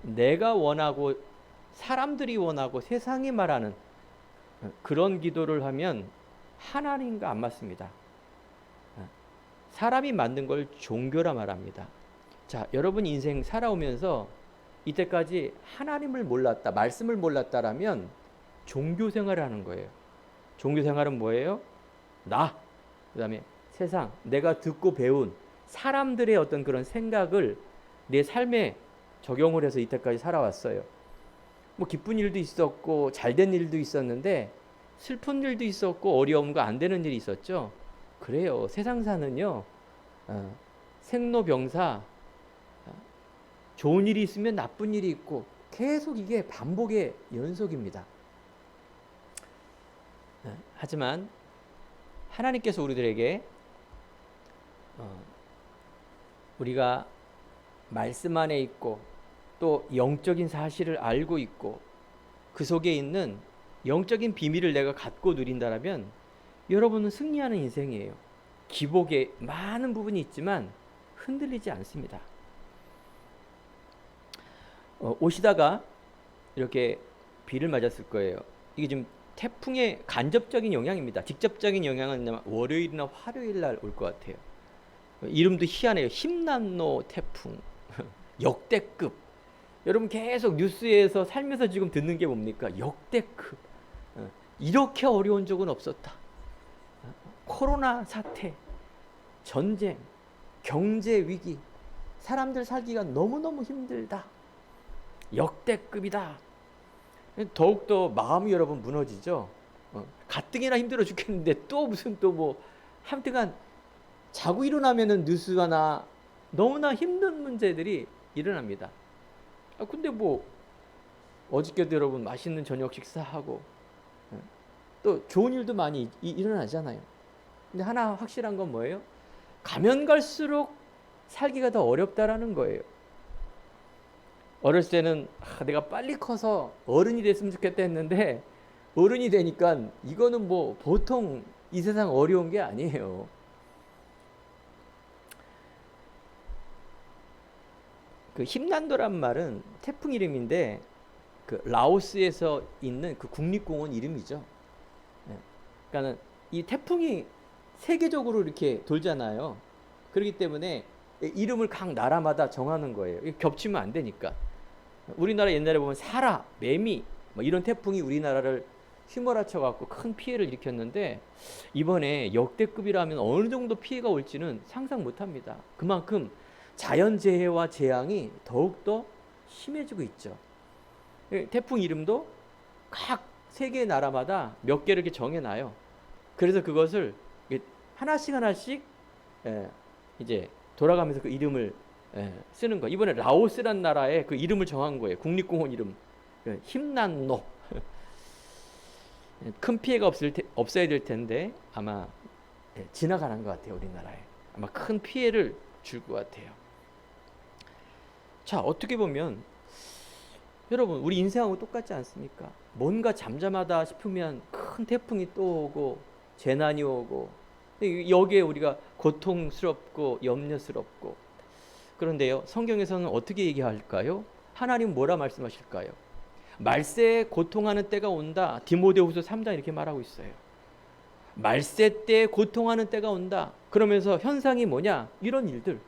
내가 원하고 사람들이 원하고 세상이 말하는 그런 기도를 하면 하나님과 안 맞습니다. 사람이 만든 걸 종교라 말합니다. 자, 여러분 인생 살아오면서 이때까지 하나님을 몰랐다, 말씀을 몰랐다라면 종교 생활을 하는 거예요. 종교 생활은 뭐예요? 그 다음에 세상, 내가 듣고 배운 사람들의 어떤 그런 생각을 내 삶에 적용을 해서 이때까지 살아왔어요. 뭐 기쁜 일도 있었고 잘된 일도 있었는데 슬픈 일도 있었고 어려움과 안 되는 일이 있었죠. 그래요. 세상 사는요. 생로병사, 좋은 일이 있으면 나쁜 일이 있고 계속 이게 반복의 연속입니다. 하지만 하나님께서 우리들에게 우리가 말씀 안에 있고 또 영적인 사실을 알고 있고 그 속에 있는 영적인 비밀을 내가 갖고 누린다라면 여러분은 승리하는 인생이에요. 기복에 많은 부분이 있지만 흔들리지 않습니다. 오시다가 이렇게 비를 맞았을 거예요. 이게 지금 태풍의 간접적인 영향입니다. 직접적인 영향은 월요일이나 화요일 날 올 것 같아요. 이름도 희한해요. 힘난로 태풍. 역대급. 여러분 계속 뉴스에서 살면서 지금 듣는 게 뭡니까? 역대급. 이렇게 어려운 적은 없었다. 코로나 사태, 전쟁, 경제 위기, 사람들 살기가 너무너무 힘들다. 역대급이다. 더욱더 마음이 여러분 무너지죠. 가뜩이나 힘들어 죽겠는데 또 무슨 또 뭐 하여튼간 자고 일어나면은 뉴스가 너무나 힘든 문제들이 일어납니다. 근데 뭐 어저께도 여러분 맛있는 저녁 식사하고 또 좋은 일도 많이 일어나잖아요. 근데 하나 확실한 건 뭐예요? 가면 갈수록 살기가 더 어렵다라는 거예요. 어렸을 때는 내가 빨리 커서 어른이 됐으면 좋겠다 했는데 어른이 되니까 이거는 뭐 보통 이 세상 어려운 게 아니에요. 그 힘난도란 말은 태풍 이름인데 그 라오스에서 있는 그 국립공원 이름이죠. 그러니까 이 태풍이 세계적으로 이렇게 돌잖아요. 그렇기 때문에 이름을 각 나라마다 정하는 거예요. 겹치면 안 되니까. 우리나라 옛날에 보면 사라, 매미 뭐 이런 태풍이 우리나라를 휘몰아쳐 갖고 큰 피해를 일으켰는데 이번에 역대급이라면 어느 정도 피해가 올지는 상상 못합니다. 그만큼 자연재해와 재앙이 더욱더 심해지고 있죠. 태풍 이름도 각 세계 나라마다 몇 개를 이렇게 정해놔요. 그래서 그것을 하나씩 이제 돌아가면서 그 이름을 쓰는 거. 이번에 라오스란 나라에 그 이름을 정한 거예요. 국립공원 이름. 힘난로. 큰 피해가 없어야 될 텐데 아마 지나가는 것 같아요. 우리나라에. 아마 큰 피해를 줄 것 같아요. 자, 어떻게 보면 여러분 우리 인생하고 똑같지 않습니까? 뭔가 잠잠하다 싶으면 큰 태풍이 또 오고 재난이 오고 여기에 우리가 고통스럽고 염려스럽고 그런데요. 성경에서는 어떻게 얘기할까요? 하나님 뭐라 말씀하실까요? 말세에 고통하는 때가 온다. 디모데후서 3장 이렇게 말하고 있어요. 말세 때 고통하는 때가 온다. 그러면서 현상이 뭐냐? 이런 일들.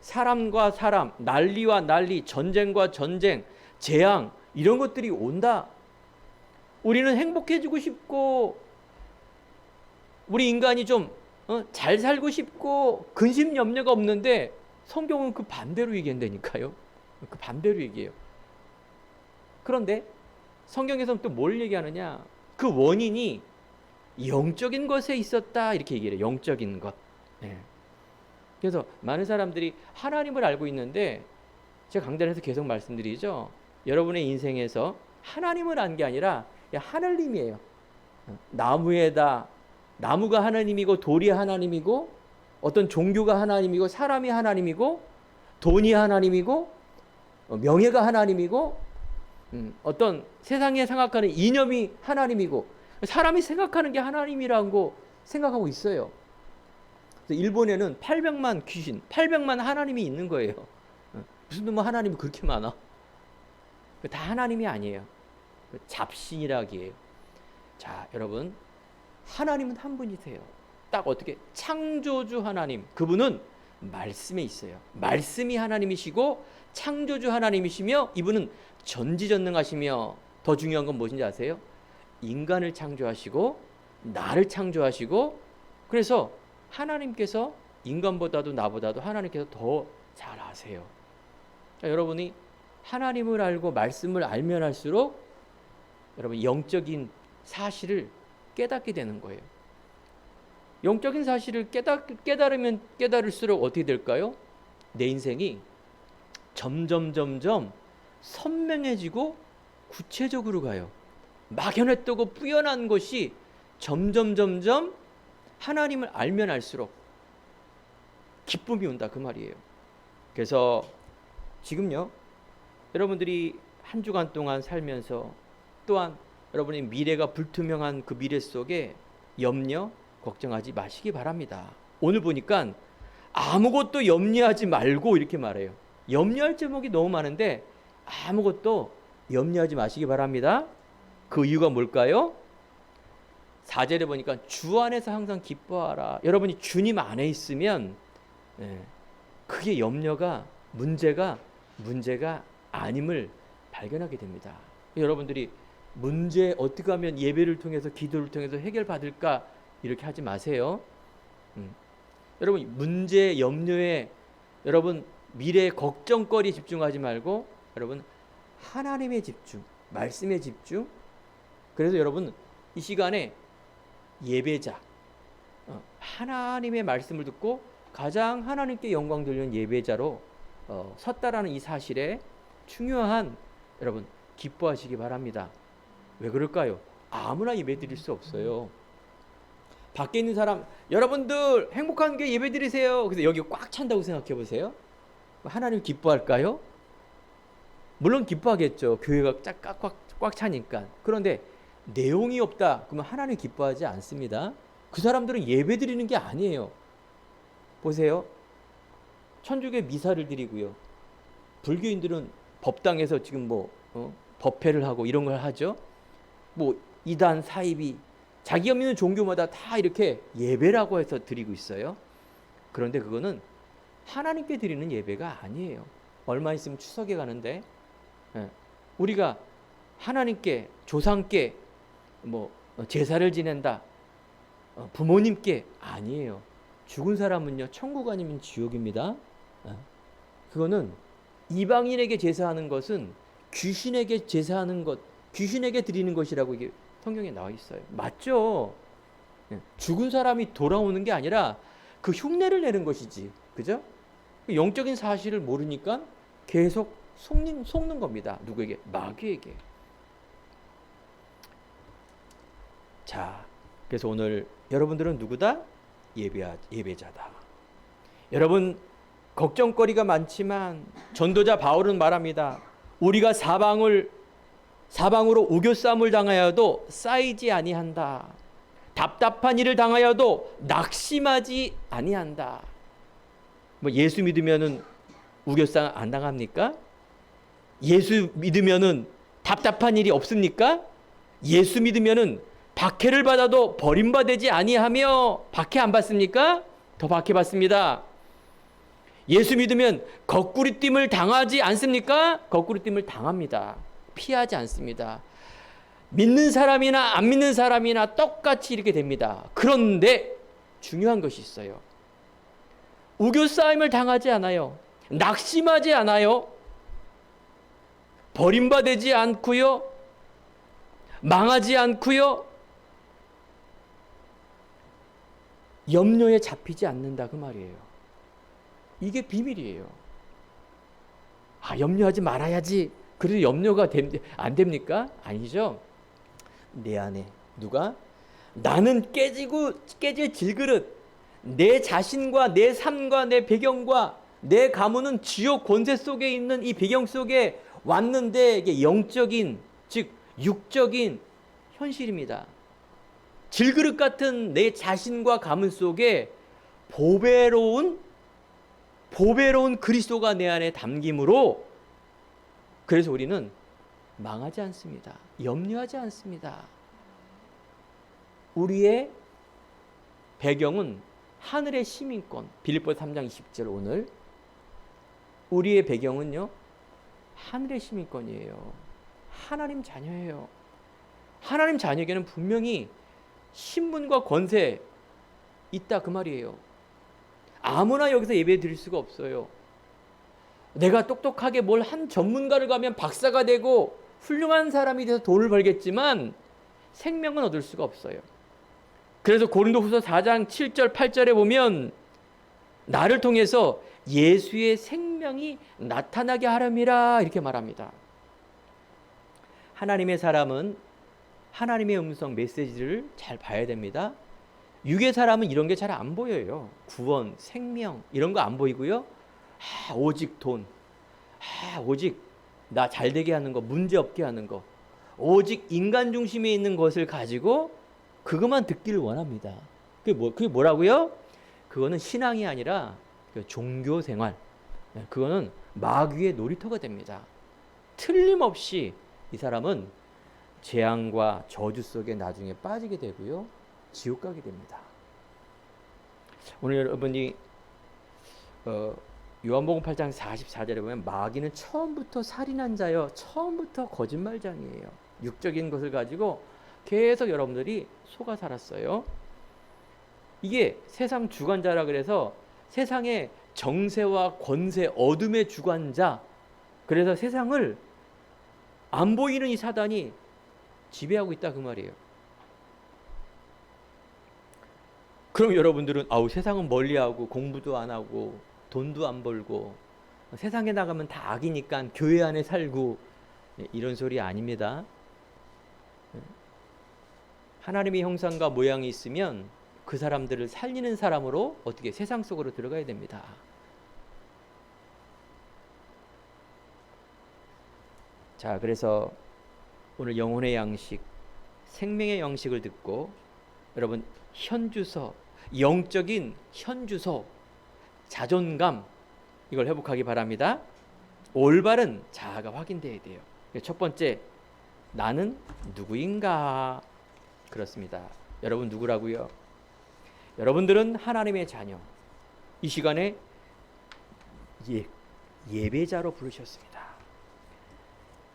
사람과 사람, 난리와 난리, 전쟁과 전쟁, 재앙 이런 것들이 온다. 우리는 행복해지고 싶고 우리 인간이 좀 잘 살고 싶고 근심 염려가 없는데 성경은 그 반대로 얘기한다니까요. 그 반대로 얘기해요. 그런데 성경에서는 또 뭘 얘기하느냐? 그 원인이 영적인 것에 있었다 이렇게 얘기해요. 영적인 것. 네. 그래서 많은 사람들이 하나님을 알고 있는데 제가 강단에서 계속 말씀드리죠. 여러분의 인생에서 하나님을 안 게 아니라 하늘님이에요. 나무가 하나님이고 돌이 하나님이고 어떤 종교가 하나님이고 사람이 하나님이고 돈이 하나님이고 명예가 하나님이고 어떤 세상에 생각하는 이념이 하나님이고 사람이 생각하는 게 하나님이라고 생각하고 있어요. 일본에는 800만 귀신, 800만 하나님이 있는 거예요. 무슨 놈의 하나님이 그렇게 많아? 다 하나님이 아니에요. 잡신이라기에요. 자, 여러분, 하나님은 한 분이세요. 딱 어떻게? 창조주 하나님. 그분은 말씀에 있어요. 말씀이 하나님이시고 창조주 하나님이시며 이분은 전지전능하시며 더 중요한 건 무엇인지 아세요? 인간을 창조하시고 나를 창조하시고 그래서 하나님께서 인간보다도 나보다도 하나님께서 더 잘 아세요. 자, 여러분이 하나님을 알고 말씀을 알면 할수록 여러분 영적인 사실을 깨닫게 되는 거예요. 영적인 사실을 깨달으면 깨달을수록 어떻게 될까요? 내 인생이 점점 선명해지고 구체적으로 가요. 막연했다고 뿌연한 것이 점점 하나님을 알면 알수록 기쁨이 온다 그 말이에요. 그래서 지금요, 여러분들이 한 주간 동안 살면서 또한 여러분의 미래가 불투명한 그 미래 속에 염려, 걱정하지 마시기 바랍니다. 오늘 보니까 아무것도 염려하지 말고 이렇게 말해요. 염려할 제목이 너무 많은데 아무것도 염려하지 마시기 바랍니다. 그 이유가 뭘까요? 4절에 보니까 주 안에서 항상 기뻐하라. 여러분이 주님 안에 있으면 그게 염려가 문제가 아님을 발견하게 됩니다. 여러분들이 문제 어떻게 하면 예배를 통해서 기도를 통해서 해결받을까 이렇게 하지 마세요. 여러분 문제 염려에 여러분 미래 걱정거리 집중하지 말고 여러분 하나님의 집중, 말씀에 집중. 그래서 여러분 이 시간에 예배자 하나님의 말씀을 듣고 가장 하나님께 영광 돌리는 예배자로 섰다라는 이 사실에 중요한 여러분 기뻐하시기 바랍니다. 왜 그럴까요? 아무나 예배 드릴 수 없어요. 밖에 있는 사람 여러분들 행복한 게 예배 드리세요. 그래서 여기 꽉 찬다고 생각해 보세요. 하나님 기뻐할까요? 물론 기뻐하겠죠. 교회가 꽉 차니까. 그런데 내용이 없다. 그러면 하나님 기뻐하지 않습니다. 그 사람들은 예배 드리는 게 아니에요. 보세요. 천주교 미사를 드리고요. 불교인들은 법당에서 지금 법회를 하고 이런 걸 하죠. 이단 사입이 자기가 믿는 종교마다 다 이렇게 예배라고 해서 드리고 있어요. 그런데 그거는 하나님께 드리는 예배가 아니에요. 얼마 있으면 추석에 가는데 우리가 하나님께 조상께 제사를 지낸다. 부모님께 아니에요. 죽은 사람은요 천국 아니면 지옥입니다. 그거는 이방인에게 제사하는 것은 귀신에게 제사하는 것, 귀신에게 드리는 것이라고 이게 성경에 나와 있어요. 맞죠? 죽은 사람이 돌아오는 게 아니라 그 흉내를 내는 것이지, 그죠? 영적인 사실을 모르니까 계속 속는 겁니다. 누구에게? 마귀에게. 자, 그래서 오늘 여러분들은 누구다? 예배자다. 여러분 걱정거리가 많지만 전도자 바울은 말합니다. 우리가 사방으로 우겨싸움을 당하여도 쌓이지 아니한다. 답답한 일을 당하여도 낙심하지 아니한다. 예수 믿으면은 우겨싸움 안 당합니까? 예수 믿으면은 답답한 일이 없습니까? 예수 믿으면은 박해를 받아도 버림받지 아니하며 박해 안 받습니까? 더 박해 받습니다. 예수 믿으면 거꾸리됨을 당하지 않습니까? 거꾸리됨을 당합니다. 피하지 않습니다. 믿는 사람이나 안 믿는 사람이나 똑같이 이렇게 됩니다. 그런데 중요한 것이 있어요. 우겨싸임을 당하지 않아요. 낙심하지 않아요. 버림받지 않고요. 망하지 않고요. 염려에 잡히지 않는다 그 말이에요. 이게 비밀이에요. 염려하지 말아야지. 그래도 염려가 안 됩니까? 아니죠. 내 안에 누가? 나는 깨질 질그릇. 내 자신과 내 삶과 내 배경과 내 가문은 지옥 권세 속에 있는 이 배경 속에 왔는데 이게 영적인 즉 육적인 현실입니다. 질그릇 같은 내 자신과 가문 속에 보배로운 그리스도가 내 안에 담김으로 그래서 우리는 망하지 않습니다. 염려하지 않습니다. 우리의 배경은 하늘의 시민권. 빌립보서 3장 20절 오늘 우리의 배경은요. 하늘의 시민권이에요. 하나님 자녀예요. 하나님 자녀에게는 분명히 신분과 권세 있다 그 말이에요. 아무나 여기서 예배 드릴 수가 없어요. 내가 똑똑하게 뭘 한 전문가를 가면 박사가 되고 훌륭한 사람이 돼서 돈을 벌겠지만 생명은 얻을 수가 없어요. 그래서 고린도후서 4장 7절 8절에 보면 나를 통해서 예수의 생명이 나타나게 하렴이라 이렇게 말합니다. 하나님의 사람은 하나님의 음성 메시지를 잘 봐야 됩니다. 육의 사람은 이런 게 잘 안 보여요. 구원, 생명 이런 거 안 보이고요. 오직 돈, 오직 나 잘되게 하는 거, 문제 없게 하는 거, 오직 인간 중심에 있는 것을 가지고 그것만 듣기를 원합니다. 그게 뭐라고요? 그거는 신앙이 아니라 종교 생활. 그거는 마귀의 놀이터가 됩니다. 틀림없이 이 사람은 재앙과 저주 속에 나중에 빠지게 되고요. 지옥 가게 됩니다. 오늘 여러분이 요한복음 8장 44절에 보면 마귀는 처음부터 살인한 자여 처음부터 거짓말장이에요. 육적인 것을 가지고 계속 여러분들이 속아 살았어요. 이게 세상 주관자라 그래서 세상의 정세와 권세, 어둠의 주관자. 그래서 세상을 안 보이는 이 사단이 지배하고 있다 그 말이에요. 그럼 여러분들은 세상은 멀리하고 공부도 안 하고 돈도 안 벌고 세상에 나가면 다 악이니까 교회 안에 살고 이런 소리 아닙니다. 하나님의 형상과 모양이 있으면 그 사람들을 살리는 사람으로 어떻게 세상 속으로 들어가야 됩니다. 자, 그래서 오늘 영혼의 양식, 생명의 양식을 듣고 여러분 현주소, 영적인 현주소, 자존감 이걸 회복하기 바랍니다. 올바른 자아가 확인돼야 돼요. 첫 번째, 나는 누구인가? 그렇습니다. 여러분 누구라고요? 여러분들은 하나님의 자녀. 이 시간에 예배자로 부르셨습니다.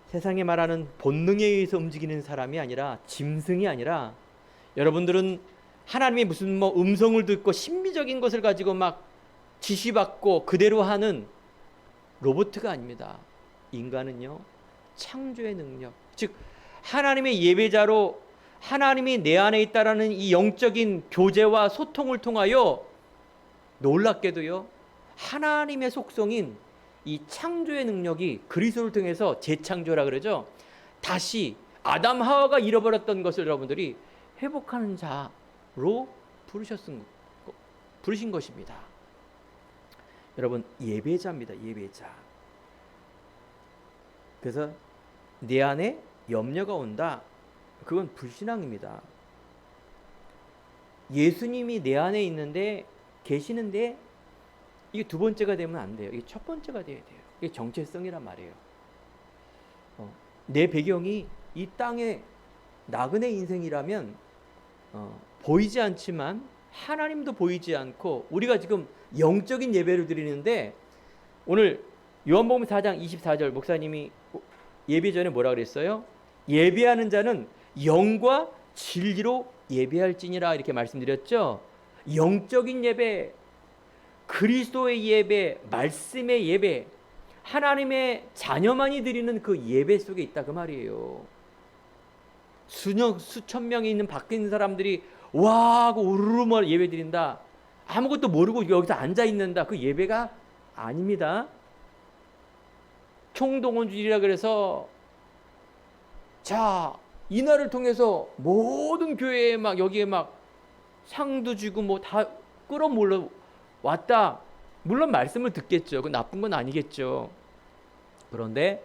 세상에 말하는 본능에 의해서 움직이는 사람이 아니라 짐승이 아니라 여러분들은 하나님의 무슨 음성을 듣고 신비적인 것을 가지고 막 지시받고 그대로 하는 로봇가 아닙니다. 인간은요, 창조의 능력, 즉 하나님의 예배자로 하나님이 내 안에 있다라는 이 영적인 교제와 소통을 통하여 놀랍게도요, 하나님의 속성인 이 창조의 능력이 그리스도를 통해서 재창조라 그러죠. 다시 아담 하와가 잃어버렸던 것을 여러분들이 회복하는 자로 부르신 것입니다. 여러분 예배자입니다. 예배자. 그래서 내 안에 염려가 온다. 그건 불신앙입니다. 예수님이 내 안에 있는데 계시는데 이게 두 번째가 되면 안 돼요. 이게 첫 번째가 돼야 돼요. 이게 정체성이란 말이에요. 내 배경이 이 땅의 나그네 인생이라면 보이지 않지만 하나님도 보이지 않고 우리가 지금 영적인 예배를 드리는데 오늘 요한복음 4장 24절 목사님이 예배 전에 뭐라 그랬어요? 예배하는 자는 영과 진리로 예배할지니라 이렇게 말씀드렸죠. 영적인 예배, 그리스도의 예배, 말씀의 예배, 하나님의 자녀만이 드리는 그 예배 속에 있다 그 말이에요. 수천 명이 있는 밖에 있는 사람들이 와 하고 우르르 예배 드린다. 아무것도 모르고 여기서 앉아 있는다. 그 예배가 아닙니다. 총동원주의라 그래서 자 이날을 통해서 모든 교회에 막 여기에 막 상도 주고 뭐 다 끌어모려 왔다. 물론 말씀을 듣겠죠. 그 나쁜 건 아니겠죠. 그런데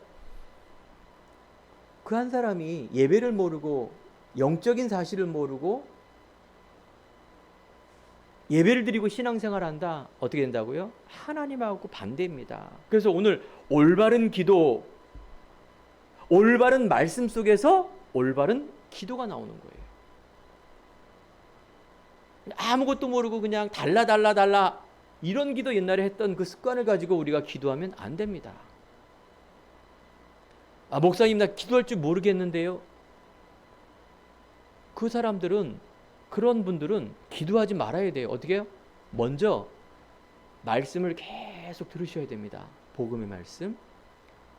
그 한 사람이 예배를 모르고 영적인 사실을 모르고 예배를 드리고 신앙생활을 한다. 어떻게 된다고요? 하나님하고 반대입니다. 그래서 오늘 올바른 기도, 올바른 말씀 속에서 올바른 기도가 나오는 거예요. 아무것도 모르고 그냥 달라 이런 기도 옛날에 했던 그 습관을 가지고 우리가 기도하면 안 됩니다. 목사님 나 기도할 줄 모르겠는데요. 그 사람들은, 그런 분들은 기도하지 말아야 돼요. 어떻게 해요? 먼저 말씀을 계속 들으셔야 됩니다. 복음의 말씀.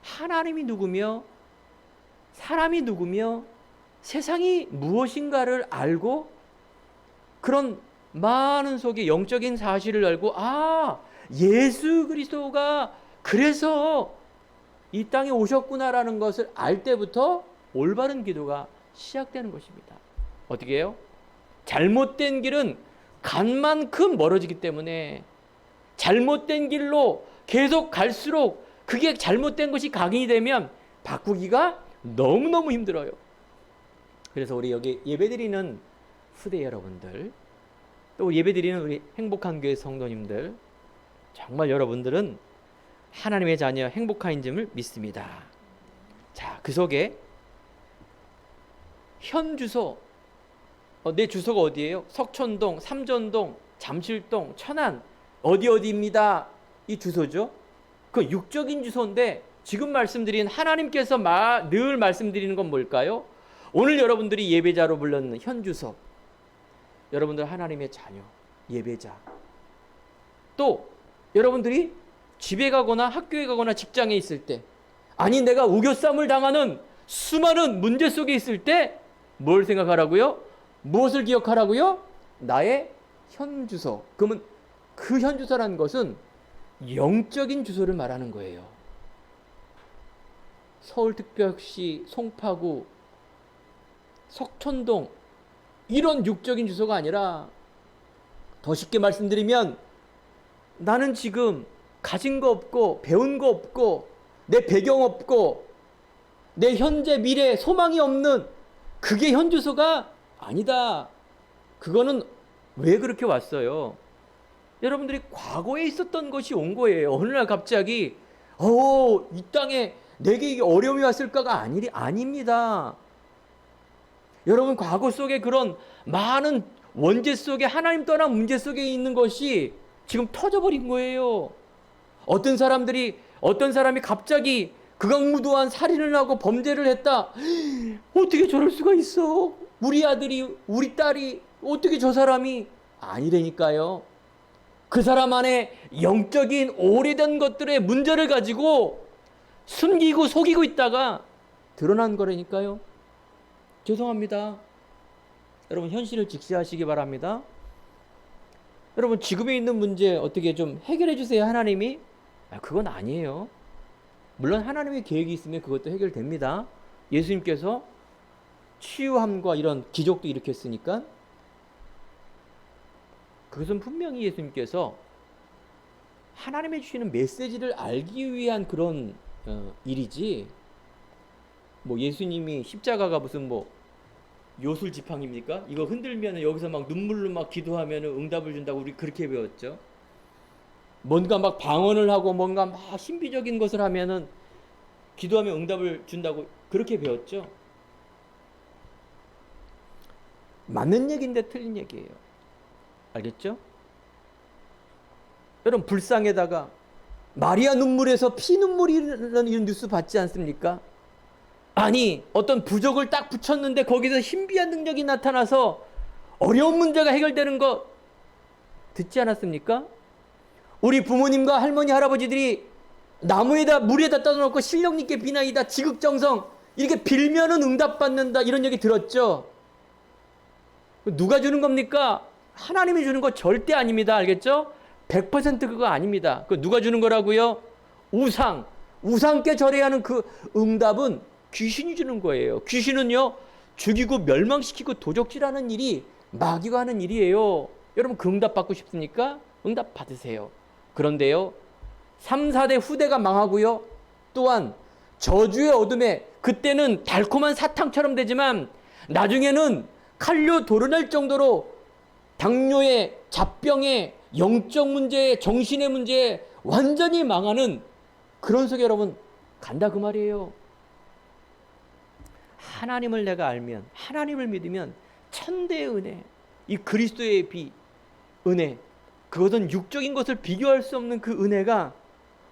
하나님이 누구며 사람이 누구며 세상이 무엇인가를 알고 그런 많은 속에 영적인 사실을 알고 예수 그리스도가 그래서 이 땅에 오셨구나라는 것을 알 때부터 올바른 기도가 시작되는 것입니다. 어떻게 해요? 잘못된 길은 간 만큼 멀어지기 때문에 잘못된 길로 계속 갈수록 그게 잘못된 것이 각인이 되면 바꾸기가 너무너무 힘들어요. 그래서 우리 여기 예배드리는 후대 여러분들, 또 예배드리는 우리 행복한 교회 성도님들, 정말 여러분들은 하나님의 자녀 행복한 점을 믿습니다. 자, 그 속에 현 주소, 내 주소가 어디예요? 석촌동, 삼전동, 잠실동, 천안 어디입니다. 이 주소죠. 그 육적인 주소인데 지금 말씀드린 하나님께서 늘 말씀드리는 건 뭘까요? 오늘 여러분들이 예배자로 불렀는 현 주소, 여러분들 하나님의 자녀, 예배자. 또 여러분들이 집에 가거나 학교에 가거나 직장에 있을 때, 아니 내가 우겨쌈을 당하는 수많은 문제 속에 있을 때 뭘 생각하라고요? 무엇을 기억하라고요? 나의 현 주소. 그러면 그 현 주소라는 것은 영적인 주소를 말하는 거예요. 서울특별시 송파구 석촌동 이런 육적인 주소가 아니라, 더 쉽게 말씀드리면 나는 지금 가진 거 없고 배운 거 없고 내 배경 없고 내 현재 미래 소망이 없는 그게 현 주소가 아니다. 그거는 왜 그렇게 왔어요? 여러분들이 과거에 있었던 것이 온 거예요. 어느 날 갑자기 이 땅에 내게 이게 어려움이 왔을까가 아닙니다. 여러분 과거 속에 그런 많은 원죄 속에, 하나님 떠난 문제 속에 있는 것이 지금 터져버린 거예요. 어떤 사람이 갑자기 극악무도한 살인을 하고 범죄를 했다. 어떻게 저럴 수가 있어? 우리 아들이, 우리 딸이, 어떻게 저 사람이? 아니라니까요. 그 사람 안에 영적인 오래된 것들의 문제를 가지고 숨기고 속이고 있다가 드러난 거라니까요. 죄송합니다. 여러분 현실을 직시하시기 바랍니다. 여러분 지금에 있는 문제 어떻게 좀 해결해 주세요 하나님이? 그건 아니에요. 물론 하나님의 계획이 있으면 그것도 해결됩니다. 예수님께서 치유함과 이런 기적도 일으켰으니까. 그것은 분명히 예수님께서 하나님이 주시는 메시지를 알기 위한 그런 일이지, 예수님이 십자가가 무슨 요술지팡입니까? 이거 흔들면 여기서 막 눈물로 막 기도하면 응답을 준다고 우리 그렇게 배웠죠. 뭔가 막 방언을 하고 뭔가 막 신비적인 것을 하면은 기도하면 응답을 준다고 그렇게 배웠죠. 맞는 얘기인데 틀린 얘기예요. 알겠죠? 여러분 불상에다가 마리아 눈물에서 피눈물이라는 이런 뉴스 받지 않습니까? 아니 어떤 부적을 딱 붙였는데 거기서 신비한 능력이 나타나서 어려운 문제가 해결되는 거 듣지 않았습니까? 우리 부모님과 할머니 할아버지들이 나무에다 물에다 떠놓고 신령님께 비나이다 지극정성 이렇게 빌면은 응답받는다 이런 얘기 들었죠? 누가 주는 겁니까? 하나님이 주는 거 절대 아닙니다. 알겠죠? 100% 그거 아닙니다. 그 누가 주는 거라고요? 우상께 절해야 하는 그 응답은 귀신이 주는 거예요. 귀신은요 죽이고 멸망시키고 도적질하는 일이 마귀가 하는 일이에요. 여러분 그 응답 받고 싶습니까? 응답 받으세요. 그런데요 3, 4대 후대가 망하고요, 또한 저주의 어둠에 그때는 달콤한 사탕처럼 되지만 나중에는 칼로 도려낼 정도로 당뇨에, 잡병에, 영적 문제에, 정신의 문제에 완전히 망하는 그런 속에 여러분 간다 그 말이에요. 하나님을 내가 알면, 하나님을 믿으면 천대의 은혜, 이 그리스도의 은혜, 그것은 육적인 것을 비교할 수 없는 그 은혜가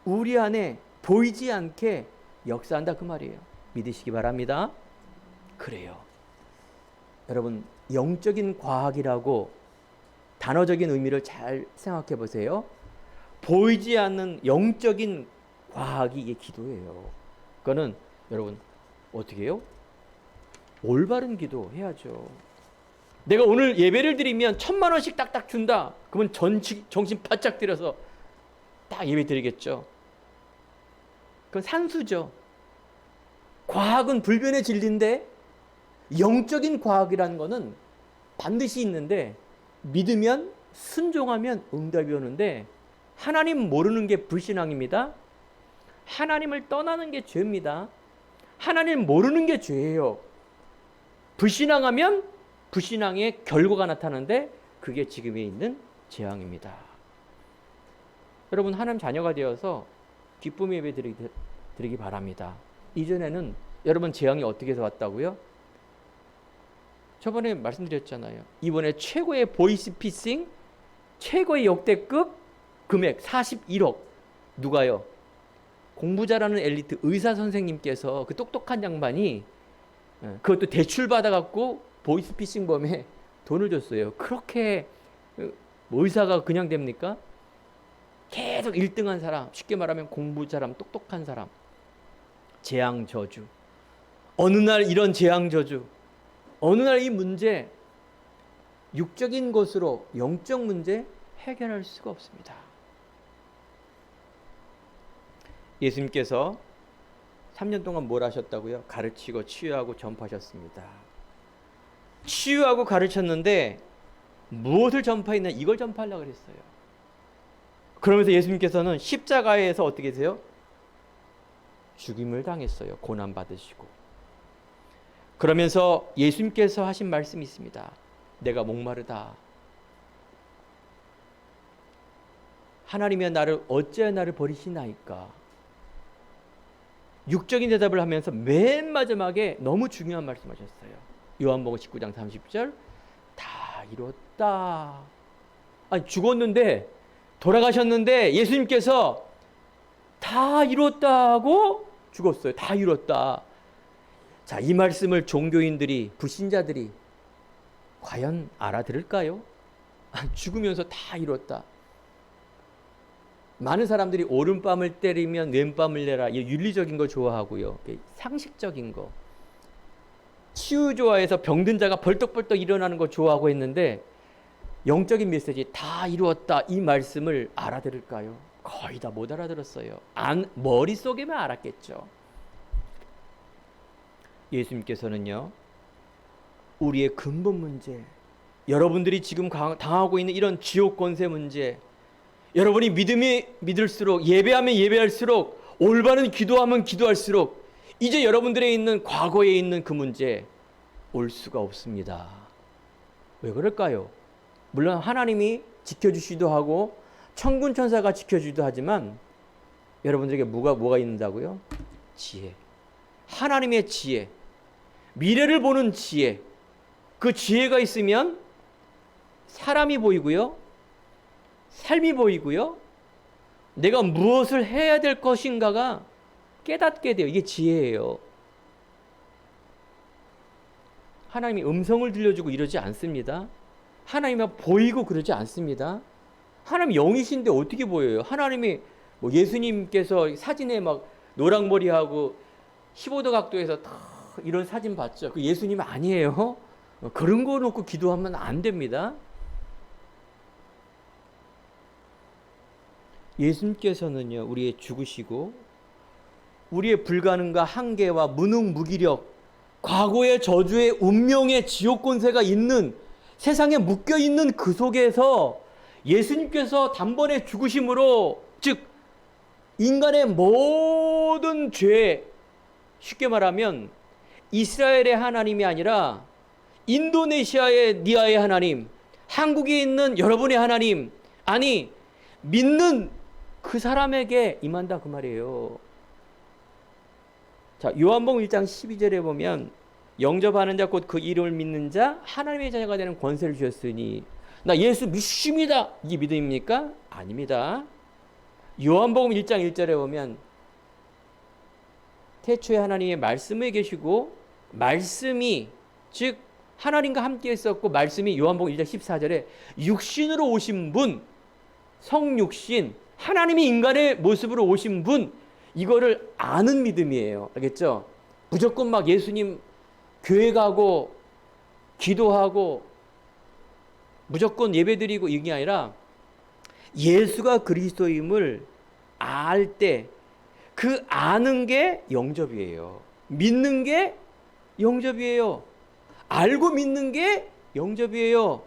우리 안에 보이지 않게 역사한다 그 말이에요. 믿으시기 바랍니다. 그래요. 여러분, 영적인 과학이라고 단어적인 의미를 잘 생각해 보세요. 보이지 않는 영적인 과학이 이게 기도예요. 그거는 여러분 어떻게 해요? 올바른 기도 해야죠. 내가 오늘 예배를 드리면 1,000만 원씩 딱딱 준다. 그러면 정신 바짝 들여서 딱 예배 드리겠죠. 그건 산수죠. 과학은 불변의 진리인데 영적인 과학이라는 거는 반드시 있는데 믿으면 순종하면 응답이 오는데 하나님 모르는 게 불신앙입니다. 하나님을 떠나는 게 죄입니다. 하나님 모르는 게 죄예요. 불신앙하면 불신앙의 결과가 나타나는데 그게 지금에 있는 재앙입니다. 여러분, 하나님 자녀가 되어서 기쁨의 예배 드리기 바랍니다. 이전에는 여러분 재앙이 어떻게 해서 왔다고요? 저번에 말씀드렸잖아요. 이번에 최고의 보이스피싱, 최고의 역대급 금액 41억. 누가요? 공부 잘하는 엘리트 의사 선생님께서 그 똑똑한 양반이 그것도 대출 받아갖고 보이스피싱범에 돈을 줬어요. 그렇게 의사가 그냥 됩니까? 계속 1등한 사람, 쉽게 말하면 공부 잘하면 똑똑한 사람. 재앙 저주. 어느 날 이런 재앙 저주. 어느 날 이 문제, 육적인 것으로 영적 문제 해결할 수가 없습니다. 예수님께서 3년 동안 뭘 하셨다고요? 가르치고 치유하고 전파하셨습니다. 치유하고 가르쳤는데 무엇을 전파했나? 이걸 전파하려고 그랬어요. 그러면서 예수님께서는 십자가에서 어떻게 하세요? 죽임을 당했어요. 고난 받으시고. 그러면서 예수님께서 하신 말씀이 있습니다. 내가 목마르다. 하나님이여 나를 어찌하여 나를 버리시나이까. 육적인 대답을 하면서 맨 마지막에 너무 중요한 말씀하셨어요. 요한복음 19장 30절 다 이뤘다. 아니 죽었는데 돌아가셨는데 예수님께서 다 이뤘다고 죽었어요. 다 이뤘다. 자, 이 말씀을 종교인들이, 불신자들이 과연 알아들을까요? 죽으면서 다 이뤘다. 많은 사람들이 오른뺨을 때리면 왼뺨을 내라. 이 윤리적인 거 좋아하고요. 상식적인 거. 치유 좋아해서 병든 자가 벌떡벌떡 일어나는 거 좋아하고 했는데 영적인 메시지 다 이루었다. 이 말씀을 알아들을까요? 거의 다 못 알아들었어요. 머릿속에만 알았겠죠. 예수님께서는요, 우리의 근본 문제, 여러분들이 지금 당하고 있는 이런 지옥 권세 문제, 여러분이 믿을수록, 예배하면 예배할수록, 올바른 기도하면 기도할수록 이제 여러분들에 있는 과거에 있는 그 문제 올 수가 없습니다. 왜 그럴까요? 물론 하나님이 지켜주시기도 하고 천군 천사가 지켜주기도 하지만 여러분들에게 뭐가 있는다고요? 지혜. 하나님의 지혜. 미래를 보는 지혜. 그 지혜가 있으면 사람이 보이고요. 삶이 보이고요. 내가 무엇을 해야 될 것인가가 깨닫게 돼요. 이게 지혜예요. 하나님이 음성을 들려주고 이러지 않습니다. 하나님이 보이고 그러지 않습니다. 하나님 영이신데 어떻게 보여요? 하나님이 예수님께서 사진에 막 노랑머리하고 15도 각도에서 다 이런 사진 봤죠. 그 예수님 아니에요. 그런 거 놓고 기도하면 안 됩니다. 예수님께서는요, 우리의 죽으시고 우리의 불가능과 한계와 무능 무기력, 과거의 저주의 운명의 지옥 권세가 있는 세상에 묶여 있는 그 속에서 예수님께서 단번에 죽으심으로, 즉 인간의 모든 죄, 쉽게 말하면 이스라엘의 하나님이 아니라 인도네시아의 니아의 하나님, 한국에 있는 여러분의 하나님, 아니 믿는 그 사람에게 임한다 그 말이에요. 자, 요한복음 1장 12절에 보면 영접하는 자 곧 그 이름을 믿는 자 하나님의 자녀가 되는 권세를 주셨으니. 나 예수 믿습니다. 이게 믿음입니까? 아닙니다. 요한복음 1장 1절에 보면 태초에 하나님의 말씀에 계시고 말씀이 즉 하나님과 함께 있었고 말씀이 요한복음 1장 14절에 육신으로 오신 분, 성육신, 하나님이 인간의 모습으로 오신 분, 이거를 아는 믿음이에요. 알겠죠? 무조건 막 예수님 교회 가고 기도하고 무조건 예배드리고 이게 아니라 예수가 그리스도임을 알 때 그 아는 게 영접이에요. 믿는 게 영접이에요. 알고 믿는 게 영접이에요.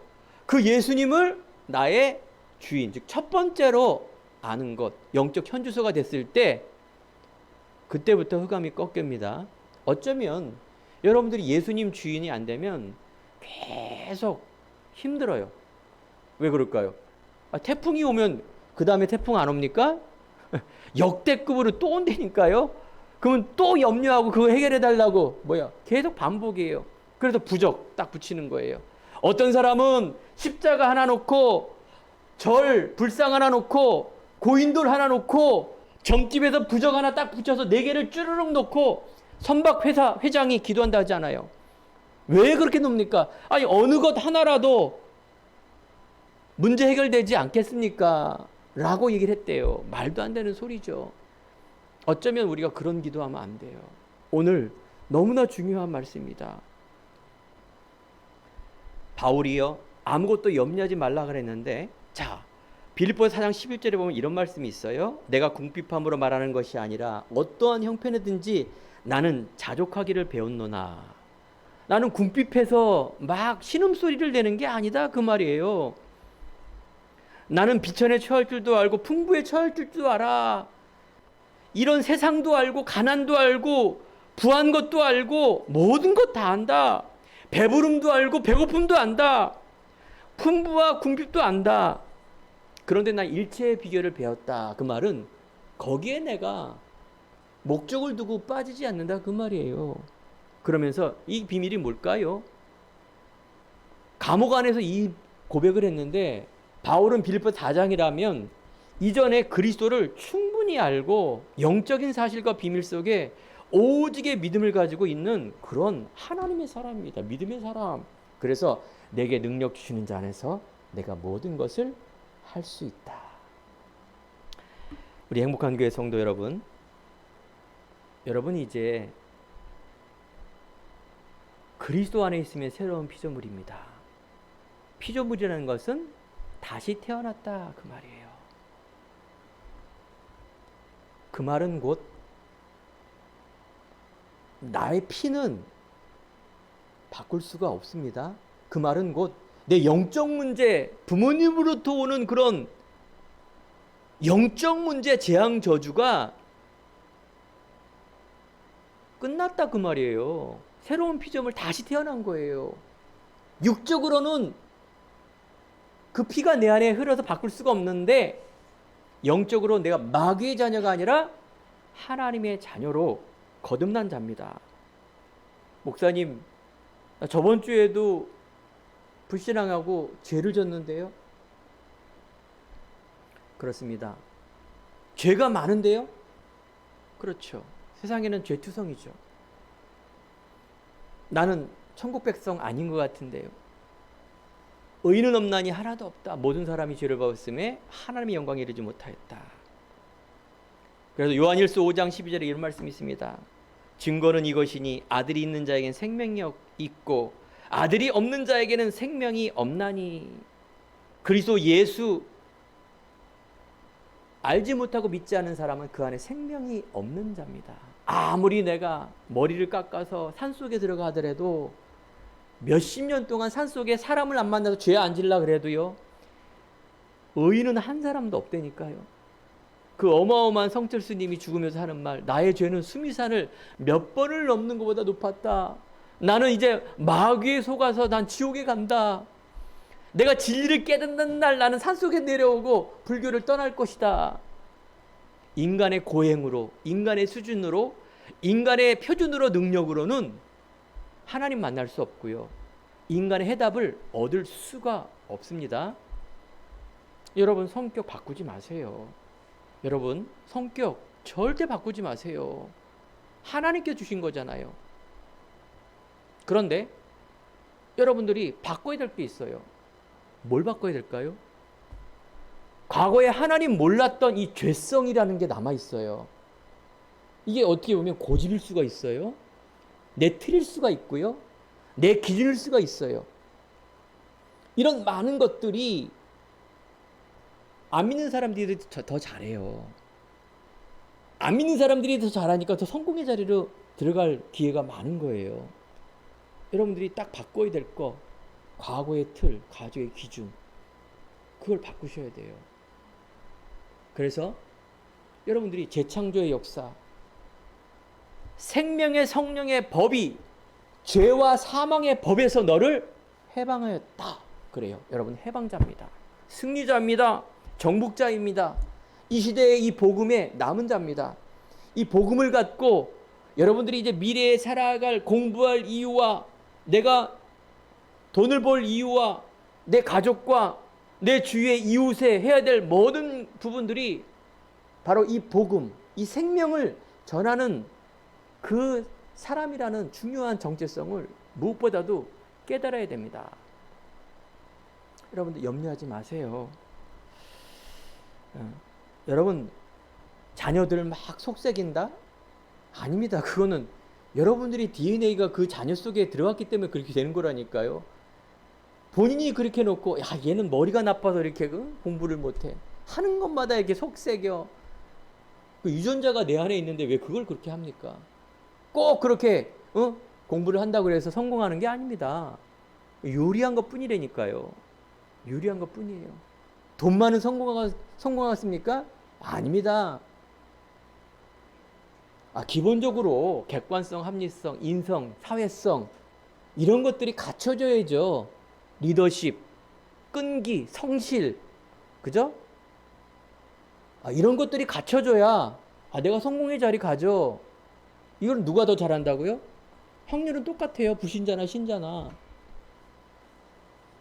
그 예수님을 나의 주인, 즉 첫 번째로 아는 것, 영적 현주소가 됐을 때 그때부터 흑암이 꺾입니다. 어쩌면 여러분들이 예수님 주인이 안 되면 계속 힘들어요. 왜 그럴까요? 태풍이 오면 그 다음에 태풍 안 옵니까? 역대급으로 또 온다니까요. 그러면 또 염려하고 그거 해결해 달라고 계속 반복이에요. 그래서 부적 딱 붙이는 거예요. 어떤 사람은 십자가 하나 놓고 불상 하나 놓고 고인돌 하나 놓고 점집에서 부적 하나 딱 붙여서 4개를 쭈르륵 놓고 선박 회장이 기도한다 하잖아요. 왜 그렇게 놓습니까? 아니 어느 것 하나라도 문제 해결되지 않겠습니까? 라고 얘기를 했대요. 말도 안 되는 소리죠. 어쩌면 우리가 그런 기도하면 안 돼요. 오늘 너무나 중요한 말씀입니다. 바울이요 아무것도 염려하지 말라 그랬는데, 자 빌립보서 4장 11절에 보면 이런 말씀이 있어요. 내가 궁핍함으로 말하는 것이 아니라 어떠한 형편이든지 나는 자족하기를 배웠노나. 나는 궁핍해서 막 신음소리를 내는 게 아니다 그 말이에요. 나는 비천에 처할 줄도 알고 풍부에 처할 줄도 알아. 이런 세상도 알고 가난도 알고 부한 것도 알고 모든 것 다 안다. 배부름도 알고 배고픔도 안다. 풍부와 궁핍도 안다. 그런데 난 일체의 비결을 배웠다. 그 말은 거기에 내가 목적을 두고 빠지지 않는다 그 말이에요. 그러면서 이 비밀이 뭘까요? 감옥 안에서 이 고백을 했는데 바울은 빌립보서 4장이라면 이전에 그리스도를 충분히 알고 영적인 사실과 비밀 속에 오직의 믿음을 가지고 있는 그런 하나님의 사람입니다. 믿음의 사람. 그래서 내게 능력 주시는 자 안에서 내가 모든 것을 할 수 있다. 우리 행복한 교회 성도 여러분, 여러분이 이제 그리스도 안에 있으면 새로운 피조물입니다. 피조물이라는 것은 다시 태어났다 그 말이에요. 그 말은 곧 나의 피는 바꿀 수가 없습니다. 그 말은 곧 내 영적 문제, 부모님으로부터 오는 그런 영적 문제 재앙 저주가 끝났다 그 말이에요. 새로운 피조물 다시 태어난 거예요. 육적으로는 그 피가 내 안에 흘러서 바꿀 수가 없는데 영적으로 내가 마귀의 자녀가 아니라 하나님의 자녀로 거듭난 자입니다. 목사님, 저번 주에도 불신앙하고 죄를 졌는데요. 그렇습니다. 죄가 많은데요. 그렇죠. 세상에는 죄투성이죠. 나는 천국 백성 아닌 것 같은데요. 의인은 없나니 하나도 없다. 모든 사람이 죄를 범했음에 하나님의 영광에 이르지 못하였다. 그래서 요한일서 5장 12절에 이런 말씀이 있습니다. 증거는 이것이니 아들이 있는 자에게는 생명이 있고 아들이 없는 자에게는 생명이 없나니. 그리스도 예수 알지 못하고 믿지 않는 사람은 그 안에 생명이 없는 자입니다. 아무리 내가 머리를 깎아서 산속에 들어가더라도 몇십 년 동안 산속에 사람을 안 만나서 죄 안 질라 그래도요, 의인은 한 사람도 없다니까요. 그 어마어마한 성철스님이 죽으면서 하는 말, 나의 죄는 수미산을 몇 번을 넘는 것보다 높았다. 나는 이제 마귀에 속아서 난 지옥에 간다. 내가 진리를 깨닫는 날 나는 산속에 내려오고 불교를 떠날 것이다. 인간의 고행으로, 인간의 수준으로, 인간의 표준으로, 능력으로는 하나님 만날 수 없고요. 인간의 해답을 얻을 수가 없습니다. 여러분 성격 바꾸지 마세요. 여러분 성격 절대 바꾸지 마세요. 하나님께 주신 거잖아요. 그런데 여러분들이 바꿔야 될 게 있어요. 뭘 바꿔야 될까요? 과거에 하나님 몰랐던 이 죄성이라는 게 남아있어요. 이게 어떻게 보면 고집일 수가 있어요. 내 틀일 수가 있고요. 내 기준일 수가 있어요. 이런 많은 것들이 안 믿는 사람들이 더 잘해요. 안 믿는 사람들이 더 잘하니까 더 성공의 자리로 들어갈 기회가 많은 거예요. 여러분들이 딱 바꿔야 될 거, 과거의 틀, 과거의 기준, 그걸 바꾸셔야 돼요. 그래서 여러분들이 재창조의 역사, 생명의 성령의 법이 죄와 사망의 법에서 너를 해방하였다. 그래요. 여러분 해방자입니다. 승리자입니다. 정복자입니다. 이 시대의 이 복음에 남은 자입니다. 이 복음을 갖고 여러분들이 이제 미래에 살아갈 공부할 이유와 내가 돈을 벌 이유와 내 가족과 내 주위의 이웃에 해야 될 모든 부분들이 바로 이 복음, 이 생명을 전하는 그 사람이라는 중요한 정체성을 무엇보다도 깨달아야 됩니다. 여러분들 염려하지 마세요. 여러분 자녀들 막 속삭인다? 아닙니다. 그거는 여러분들이 DNA가 그 자녀 속에 들어갔기 때문에 그렇게 되는 거라니까요. 본인이 그렇게 놓고 야 얘는 머리가 나빠서 이렇게 공부를 못해 하는 것마다 이렇게 속삭여. 그 유전자가 내 안에 있는데 왜 그걸 그렇게 합니까? 꼭 그렇게 공부를 한다고 해서 성공하는 게 아닙니다. 요리한 것 뿐이라니까요. 요리한 것 뿐이에요. 돈 많은 성공하겠습니까? 아닙니다. 기본적으로 객관성, 합리성, 인성, 사회성 이런 것들이 갖춰져야죠. 리더십, 끈기, 성실, 그죠? 이런 것들이 갖춰져야 내가 성공의 자리 가져. 이걸 누가 더 잘한다고요? 확률은 똑같아요. 불신자나 신자나.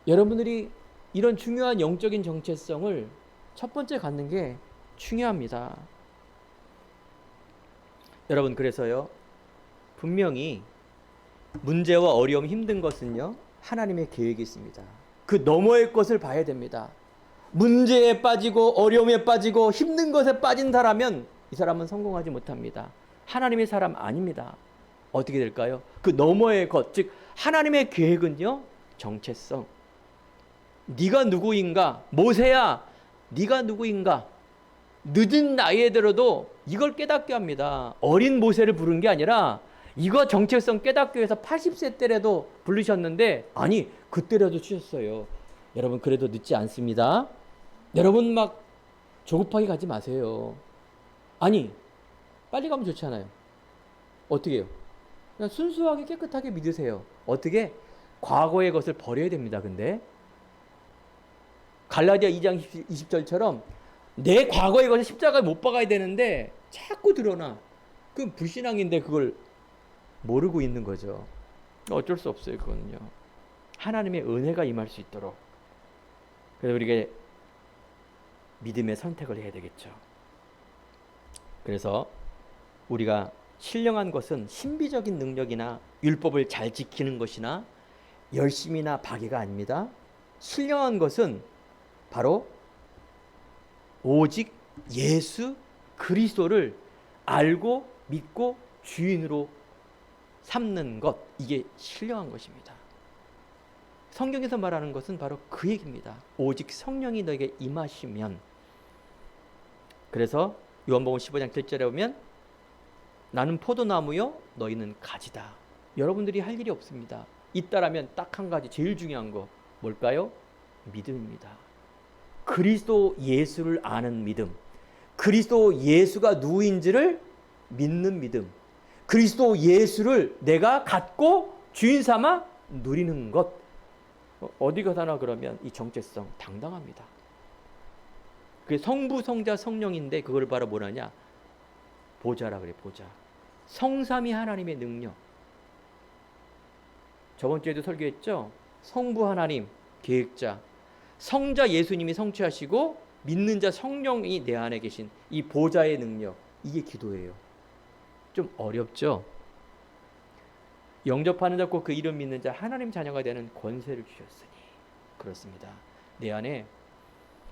여러분들이 이런 중요한 영적인 정체성을 첫 번째 갖는 게 중요합니다. 여러분 그래서요. 분명히 문제와 어려움 힘든 것은요. 하나님의 계획이 있습니다. 그 너머의 것을 봐야 됩니다. 문제에 빠지고 어려움에 빠지고 힘든 것에 빠진 사람은 이 사람은 성공하지 못합니다. 하나님의 사람 아닙니다. 어떻게 될까요? 그 너머의 것, 즉 하나님의 계획은요. 정체성. 네가 누구인가? 모세야, 네가 누구인가? 늦은 나이에 들어도 이걸 깨닫게 합니다. 어린 모세를 부른 게 아니라 이거 정체성 깨닫기 위해서 80세 때라도 부르셨는데 아니 그때라도 주셨어요. 여러분 그래도 늦지 않습니다. 여러분 막 조급하게 가지 마세요. 아니 빨리 가면 좋잖아요. 어떻게 해요? 그냥 순수하게 깨끗하게 믿으세요. 어떻게? 과거의 것을 버려야 됩니다. 근데 갈라디아 2장 20절처럼 내 과거의 것을 십자가에 못 박아야 되는데 자꾸 드러나. 그건 불신앙인데 그걸 모르고 있는 거죠. 어쩔 수 없어요. 그거는요. 하나님의 은혜가 임할 수 있도록. 그래서 우리가 믿음의 선택을 해야 되겠죠. 그래서 우리가 신령한 것은 신비적인 능력이나 율법을 잘 지키는 것이나 열심이나 박애가 아닙니다. 신령한 것은 바로 오직 예수 그리스도를 알고 믿고 주인으로 삼는 것, 이게 신령한 것입니다. 성경에서 말하는 것은 바로 그 얘기입니다. 오직 성령이 너에게 임하시면. 그래서 요한복음 15장 7절에 보면 나는 포도나무요 너희는 가지다. 여러분들이 할 일이 없습니다. 있다라면 딱 한 가지 제일 중요한 거 뭘까요? 믿음입니다. 그리스도 예수를 아는 믿음, 그리스도 예수가 누구인지를 믿는 믿음, 그리스도 예수를 내가 갖고 주인 삼아 누리는 것. 어디 가서나 그러면 이 정체성 당당합니다. 그게 성부, 성자, 성령인데 그걸 바로 뭐라냐? 보좌라 그래, 보좌. 성삼위 하나님의 능력. 저번 주에도 설교했죠. 성부 하나님 계획자, 성자 예수님이 성취하시고 믿는 자 성령이 내 안에 계신 이 보좌의 능력, 이게 기도예요. 좀 어렵죠? 영접하는 자 곧 그 이름 믿는 자 하나님 자녀가 되는 권세를 주셨으니. 그렇습니다. 내 안에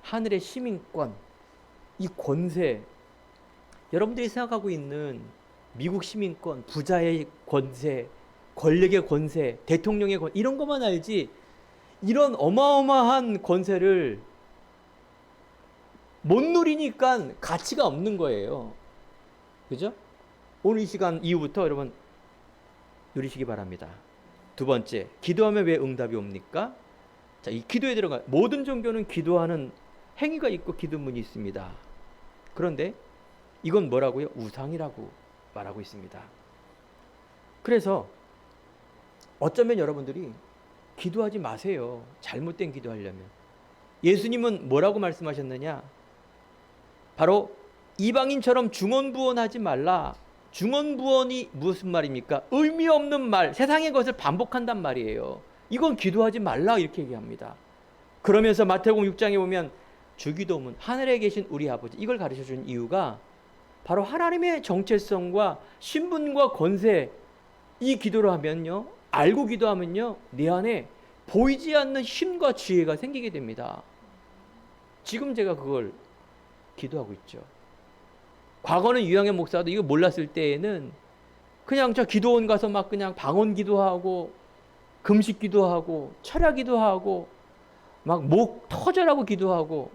하늘의 시민권, 이 권세, 여러분들이 생각하고 있는 미국 시민권, 부자의 권세, 권력의 권세, 대통령의 권세, 이런 것만 알지 이런 어마어마한 권세를 못 누리니까 가치가 없는 거예요. 그죠? 오늘 이 시간 이후부터 여러분 누리시기 바랍니다. 두 번째, 기도하면 왜 응답이 옵니까? 자, 이 기도에 들어가 모든 종교는 기도하는 행위가 있고 기도문이 있습니다. 그런데 이건 뭐라고요? 우상이라고 말하고 있습니다. 그래서 어쩌면 여러분들이 기도하지 마세요. 잘못된 기도하려면. 예수님은 뭐라고 말씀하셨느냐? 바로 이방인처럼 중언부언하지 말라. 중언부언이 무슨 말입니까? 의미 없는 말, 세상의 것을 반복한단 말이에요. 이건 기도하지 말라 이렇게 얘기합니다. 그러면서 마태복음 6장에 보면 주기도문, 하늘에 계신 우리 아버지, 이걸 가르쳐준 이유가 바로 하나님의 정체성과 신분과 권세, 이 기도를 하면요, 알고 기도하면요, 내 안에 보이지 않는 힘과 지혜가 생기게 됩니다. 지금 제가 그걸 기도하고 있죠. 과거는 유양의 목사도 이거 몰랐을 때에는 그냥 저 기도원 가서 막 그냥 방언 기도하고 금식 기도하고 철야 기도하고 막 목 터져라고 기도하고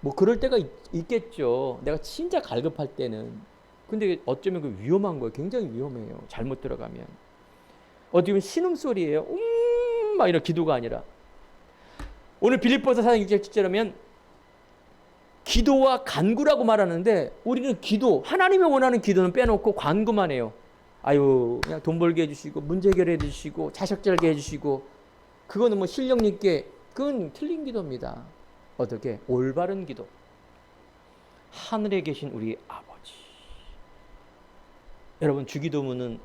뭐 그럴 때가 있겠죠. 내가 진짜 갈급할 때는. 근데 어쩌면 그 위험한 거예요. 굉장히 위험해요. 잘못 들어가면. 어떻게 보면 신음소리예요. 막 이런 기도가 아니라. 오늘 빌립보서 4장 6절 7절하면 기도와 간구라고 말하는데 우리는 기도, 하나님이 원하는 기도는 빼놓고 간구만 해요. 아유, 그냥 돈 벌게 해주시고 문제 해결해 주시고 자식 잘게 해주시고, 그거는 뭐 실력 있게, 그건 틀린 기도입니다. 어떻게? 올바른 기도. 하늘에 계신 우리 아버지. 여러분, 주기도문은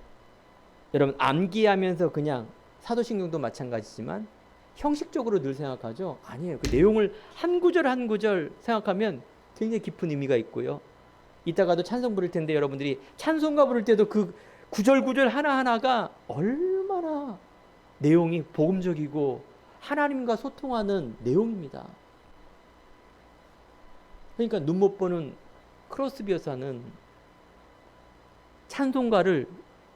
여러분 암기하면서 그냥 사도신경도 마찬가지지만 형식적으로 늘 생각하죠? 아니에요. 그 내용을 한 구절 한 구절 생각하면 굉장히 깊은 의미가 있고요. 이따가도 찬송 부를 텐데 여러분들이 찬송가 부를 때도 그 구절 구절 하나하나가 얼마나 내용이 복음적이고 하나님과 소통하는 내용입니다. 그러니까 눈 못 보는 크로스비 여사는 찬송가를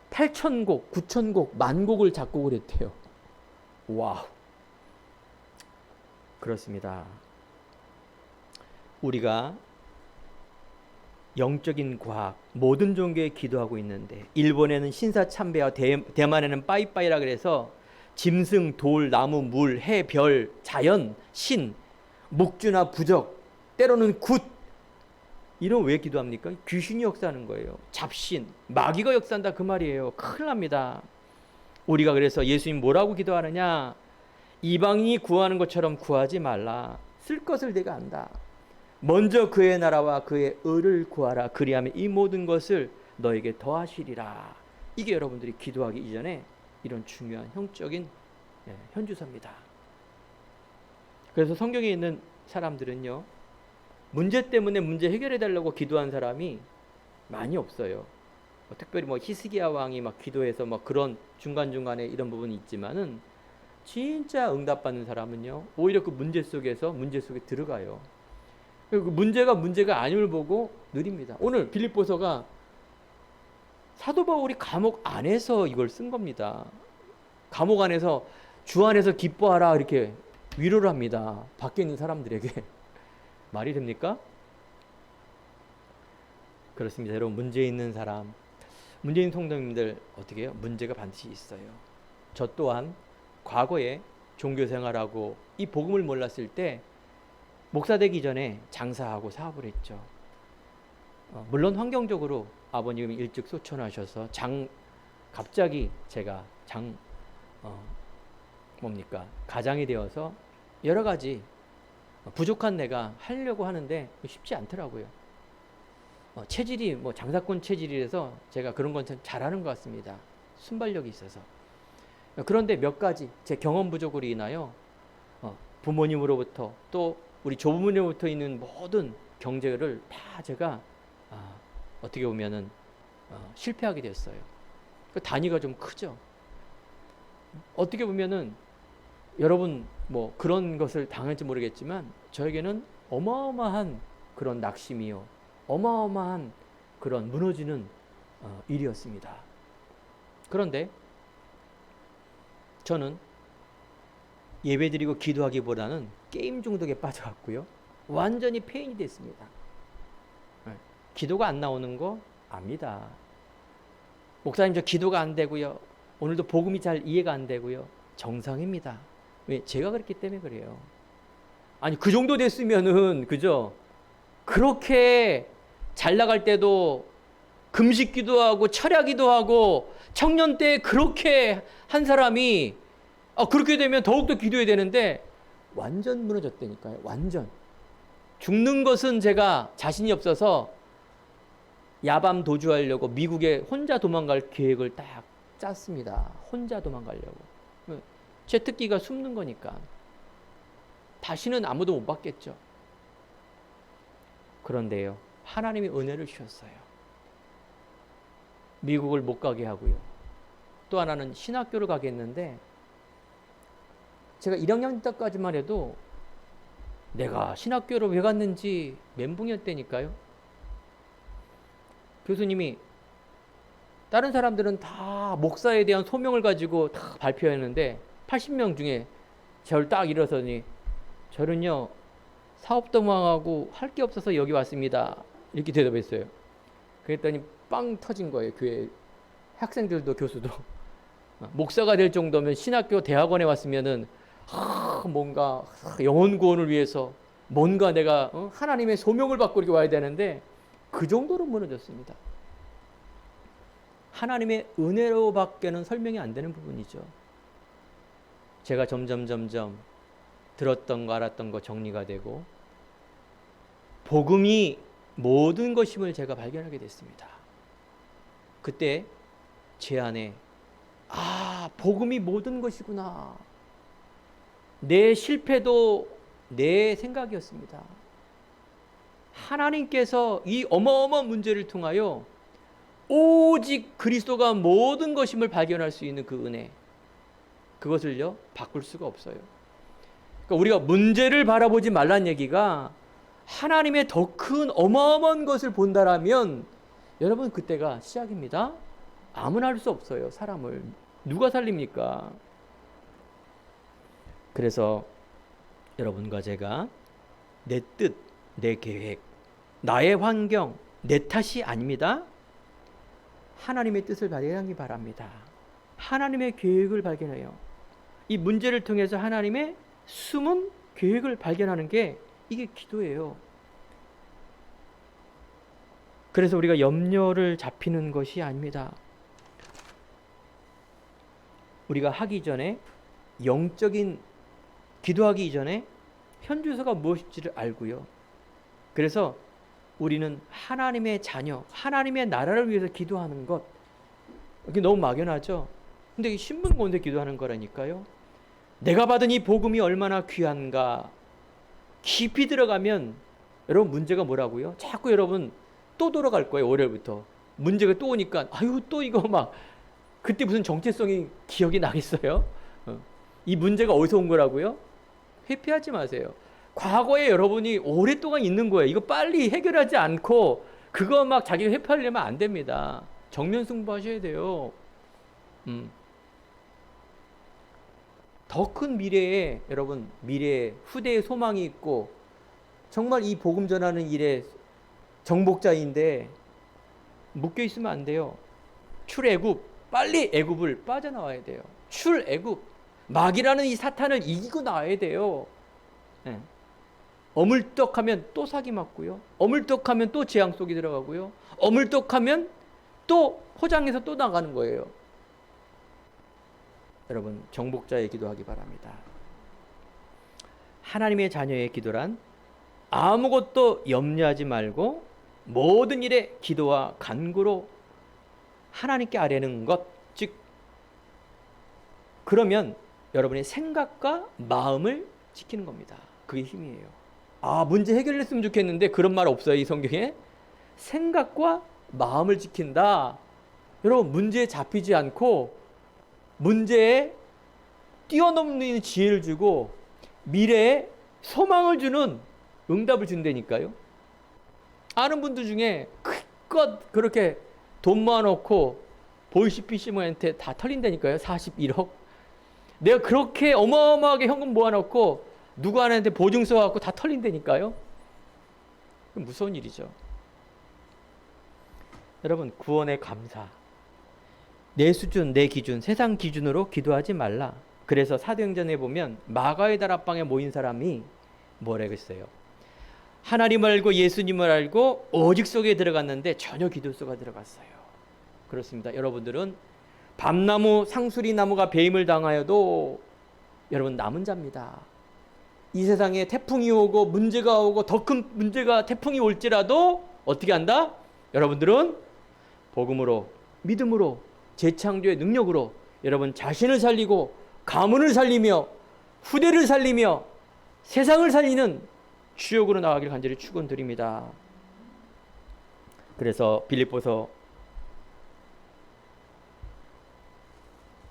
8,000곡, 9,000곡, 10,000곡을 작곡을 했대요. 와우. 그렇습니다. 우리가 영적인 과학, 모든 종교에 기도하고 있는데 일본에는 신사참배와 대만에는 빠이빠이라 그래서 짐승, 돌, 나무, 물, 해, 별, 자연, 신, 목주나 부적, 때로는 굿, 이런 왜 기도합니까? 귀신이 역사하는 거예요. 잡신, 마귀가 역사한다 그 말이에요. 큰일 납니다. 우리가 그래서 예수님 뭐라고 기도하느냐? 이방인이 구하는 것처럼 구하지 말라. 쓸 것을 내가 안다. 먼저 그의 나라와 그의 의를 구하라. 그리하면 이 모든 것을 너에게 더하시리라. 이게 여러분들이 기도하기 이전에 이런 중요한 형적인 현주소입니다. 그래서 성경에 있는 사람들은요, 문제 때문에 문제 해결해 달라고 기도한 사람이 많이 없어요. 특별히 뭐 히스기야 왕이 막 기도해서 막 그런 중간중간에 이런 부분이 있지만은 진짜 응답받는 사람은요, 오히려 그 문제 속에서 문제 속에 들어가요. 그리고 그 문제가 아님을 보고 누립니다. 오늘 빌립보서가 사도 바울이 감옥 안에서 이걸 쓴 겁니다. 감옥 안에서 주 안에서 기뻐하라 이렇게 위로를 합니다. 밖에 있는 사람들에게. 말이 됩니까? 그렇습니다. 여러분, 문제 있는 사람, 문제 있는 성도님들 어떻게 해요? 문제가 반드시 있어요. 저 또한 과거에 종교 생활하고 이 복음을 몰랐을 때 목사 되기 전에 장사하고 사업을 했죠. 물론 환경적으로 아버님이 일찍 소천하셔서 갑자기 제가 가장이 되어서 여러 가지 부족한 내가 하려고 하는데 쉽지 않더라고요. 체질이 장사꾼 체질이라서 제가 그런 건 참 잘하는 것 같습니다. 순발력이 있어서. 그런데 몇 가지 제 경험 부족으로 인하여 부모님으로부터 또 우리 조부모님으로부터 있는 모든 경제를 다 제가 어떻게 보면은 실패하게 됐어요. 그 단위가 좀 크죠. 어떻게 보면은 여러분 뭐 그런 것을 당할지 모르겠지만 저에게는 어마어마한 그런 낙심이요, 어마어마한 그런 무너지는 일이었습니다. 그런데 저는 예배드리고 기도하기보다는 게임 중독에 빠져갔고요, 완전히 폐인이 됐습니다. 기도가 안 나오는 거 압니다. 목사님 저 기도가 안 되고요, 오늘도 복음이 잘 이해가 안 되고요. 정상입니다. 왜? 제가 그랬기 때문에 그래요. 아니 그 정도 됐으면은 그죠? 그렇게 잘 나갈 때도 금식 기도하고 철야 기도하고 청년 때 그렇게 한 사람이 그렇게 되면 더욱더 기도해야 되는데 완전 무너졌다니까요. 완전. 죽는 것은 제가 자신이 없어서 야밤 도주하려고 미국에 혼자 도망갈 계획을 딱 짰습니다. 혼자 도망가려고. 제 특기가 숨는 거니까. 다시는 아무도 못 받겠죠. 그런데요, 하나님이 은혜를 주셨어요. 미국을 못 가게 하고요. 또 하나는 신학교를 가겠는데 제가 1학년 때까지만 해도 내가 신학교를 왜 갔는지 멘붕이었다니까요. 교수님이 다른 사람들은 다 목사에 대한 소명을 가지고 다 발표했는데 80명 중에 저를 딱 일어서니 저는요 사업도 망하고 할 게 없어서 여기 왔습니다. 이렇게 대답했어요. 그랬더니 빵 터진 거예요. 교회 학생들도 교수도. 목사가 될 정도면 신학교 대학원에 왔으면은 뭔가 영혼 구원을 위해서 뭔가 내가 하나님의 소명을 받고 이렇게 와야 되는데 그 정도로 무너졌습니다. 하나님의 은혜로밖에는 설명이 안 되는 부분이죠. 제가 점점 들었던 거 알았던 거 정리가 되고 복음이 모든 것임을 제가 발견하게 됐습니다. 그때 제 안에 복음이 모든 것이구나. 내 실패도 내 생각이었습니다. 하나님께서 이 어마어마한 문제를 통하여 오직 그리스도가 모든 것임을 발견할 수 있는 그 은혜, 그것을요 바꿀 수가 없어요. 그러니까 우리가 문제를 바라보지 말란 얘기가 하나님의 더 큰 어마어마한 것을 본다라면 여러분 그때가 시작입니다. 아무나 할 수 없어요. 사람을 누가 살립니까? 그래서 여러분과 제가 내 뜻, 내 계획, 나의 환경, 내 탓이 아닙니다. 하나님의 뜻을 발견하기 바랍니다. 하나님의 계획을 발견해요. 이 문제를 통해서 하나님의 숨은 계획을 발견하는 게 이게 기도예요. 그래서 우리가 염려를 잡히는 것이 아닙니다. 우리가 하기 전에 영적인 기도하기 이전에 현주소가 무엇인지를 알고요. 그래서 우리는 하나님의 자녀, 하나님의 나라를 위해서 기도하는 것, 이게 너무 막연하죠. 근데 신분 가운데 기도하는 거라니까요. 내가 받은 이 복음이 얼마나 귀한가 깊이 들어가면 여러분 문제가 뭐라고요? 자꾸 여러분 또 돌아갈 거예요. 월요일부터 문제가 또 오니까 또 이거 막 그때 무슨 정체성이 기억이 나겠어요? 이 문제가 어디서 온 거라고요? 회피하지 마세요. 과거에 여러분이 오랫동안 있는 거예요. 이거 빨리 해결하지 않고 그거 막 자기가 회피하려면 안 됩니다. 정면 승부하셔야 돼요. 더 큰 미래에 여러분 미래에 후대의 소망이 있고 정말 이 복음 전하는 일에 정복자인데 묶여 있으면 안 돼요. 출애굽 빨리 애굽을 빠져나와야 돼요. 출애굽 마귀라는 이 사탄을 이기고 나와야 돼요. 네. 어물떡하면 또 사기 맞고요. 어물떡하면 또 재앙 속에 들어가고요. 어물떡하면 또 포장해서 또 나가는 거예요. 여러분 정복자의 기도하기 바랍니다. 하나님의 자녀의 기도란 아무것도 염려하지 말고 모든 일에 기도와 간구로 하나님께 아뢰는 것, 즉 그러면 여러분의 생각과 마음을 지키는 겁니다. 그게 힘이에요. 아, 문제 해결했으면 좋겠는데 그런 말 없어요, 이 성경에. 생각과 마음을 지킨다. 여러분, 문제에 잡히지 않고 문제에 뛰어넘는 지혜를 주고 미래에 소망을 주는 응답을 준다니까요. 아는 분들 중에 껏 그렇게 돈 모아놓고 보이시피시먼한테 다 털린다니까요. 41억. 내가 그렇게 어마어마하게 현금 모아놓고 누구 하나한테 보증서 갖고 다 털린다니까요. 무서운 일이죠. 여러분, 구원의 감사. 내 수준, 내 기준, 세상 기준으로 기도하지 말라. 그래서 사도행전에 보면 마가의 다락방에 모인 사람이 뭐라고 했어요? 하나님을 알고 예수님을 알고 오직 속에 들어갔는데 전혀 기도 속에 들어갔어요. 그렇습니다. 여러분들은 밤나무 상수리 나무가 배임을 당하여도 여러분 남은 자입니다. 이 세상에 태풍이 오고 문제가 오고 더 큰 문제가 태풍이 올지라도 어떻게 한다? 여러분들은 복음으로, 믿음으로, 재창조의 능력으로 여러분 자신을 살리고 가문을 살리며 후대를 살리며 세상을 살리는 주역으로 나가길 간절히 축원드립니다. 그래서 빌립보서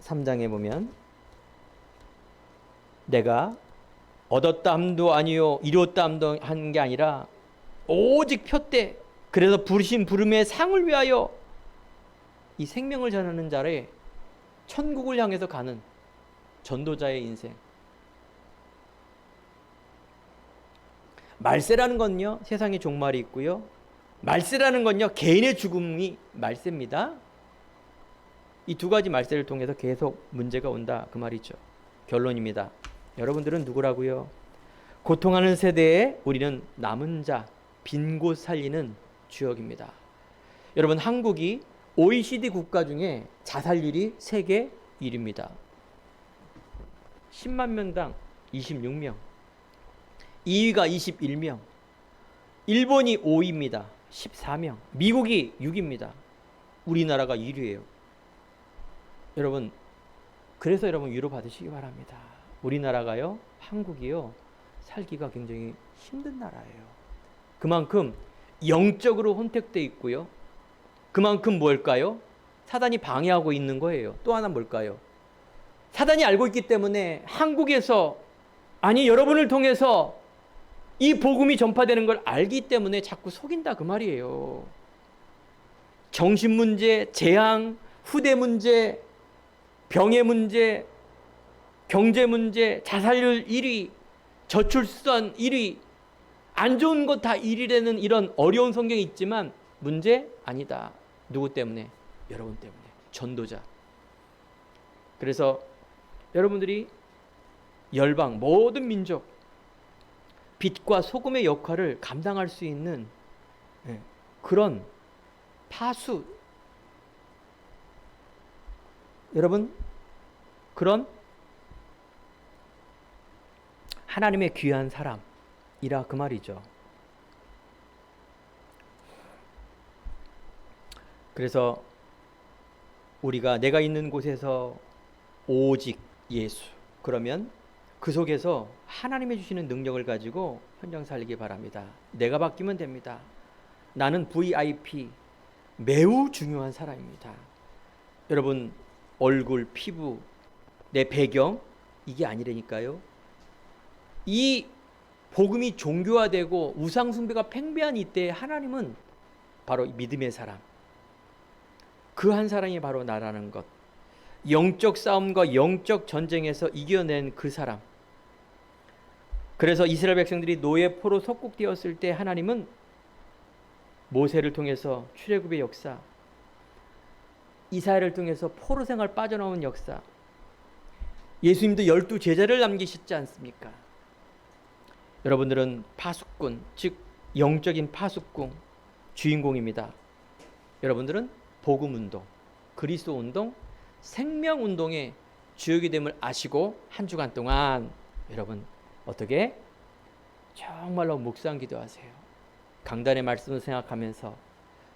3장에 보면 내가 얻었다 함도 아니요 이루었다 함도 한 게 아니라 오직 표때 그래서 부르신 부름의 상을 위하여 이 생명을 전하는 자를 천국을 향해서 가는 전도자의 인생. 말세라는 건요, 세상에 종말이 있고요. 말세라는 건요, 개인의 죽음이 말세입니다. 이 두 가지 말세를 통해서 계속 문제가 온다, 그 말이죠. 결론입니다. 여러분들은 누구라고요? 고통하는 세대에 우리는 남은 자, 빈 곳 살리는 주역입니다. 여러분, 한국이 OECD 국가 중에 자살률이 세계 1위입니다. 10만 명당 26명. 2위가 21명. 일본이 5위입니다. 14명. 미국이 6위입니다. 우리나라가 1위예요. 여러분, 그래서 여러분 위로 받으시기 바랍니다. 우리나라가요, 한국이요, 살기가 굉장히 힘든 나라예요. 그만큼 영적으로 혼택돼 있고요. 그만큼 뭘까요? 사단이 방해하고 있는 거예요. 또 하나 뭘까요? 사단이 알고 있기 때문에 한국에서, 아니 여러분을 통해서 이 복음이 전파되는 걸 알기 때문에 자꾸 속인다, 그 말이에요. 정신 문제, 재앙, 후대 문제, 병의 문제, 경제 문제, 자살률 1위, 저출산 1위, 안 좋은 것 다 1위라는 이런 어려운 성경이 있지만 문제 아니다. 누구 때문에? 여러분 때문에. 전도자. 그래서 여러분들이 열방, 모든 민족, 빛과 소금의 역할을 감당할 수 있는 그런 파수, 여러분, 그런 하나님의 귀한 사람이라 그 말이죠. 그래서 우리가 내가 있는 곳에서 오직 예수, 그러면 그 속에서 하나님이 주시는 능력을 가지고 현장 살리기 바랍니다. 내가 바뀌면 됩니다. 나는 VIP, 매우 중요한 사람입니다. 여러분, 얼굴, 피부, 내 배경, 이게 아니라니까요. 이 복음이 종교화되고 우상숭배가 팽배한 이때에 하나님은 바로 믿음의 사람, 그 한 사람이 바로 나라는 것, 영적 싸움과 영적 전쟁에서 이겨낸 그 사람. 그래서 이스라엘 백성들이 노예 포로 속국되었을 때 하나님은 모세를 통해서 출애굽의 역사, 이사야를 통해서 포로 생활 빠져나온 역사, 예수님도 12제자를 남기셨지 않습니까? 여러분들은 파수꾼, 즉 영적인 파수꾼 주인공입니다. 여러분들은 복음운동, 그리스도운동, 생명운동의 주역이 됨을 아시고 한 주간 동안 여러분 어떻게 정말로 묵상 기도하세요. 강단의 말씀을 생각하면서,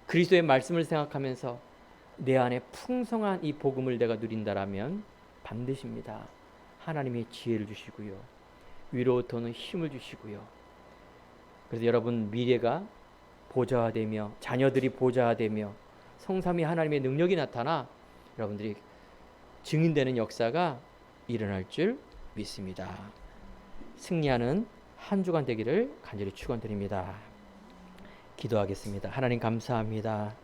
그리스도의 말씀을 생각하면서 내 안에 풍성한 이 복음을 내가 누린다라면 반드시입니다. 하나님의 지혜를 주시고요. 위로부터는 힘을 주시고요. 그래서 여러분 미래가 보좌화되며 자녀들이 보좌화되며 성삼위 하나님의 능력이 나타나 여러분들이 증인되는 역사가 일어날 줄 믿습니다. 승리하는 한 주간 되기를 간절히 축원드립니다. 기도하겠습니다. 하나님 감사합니다.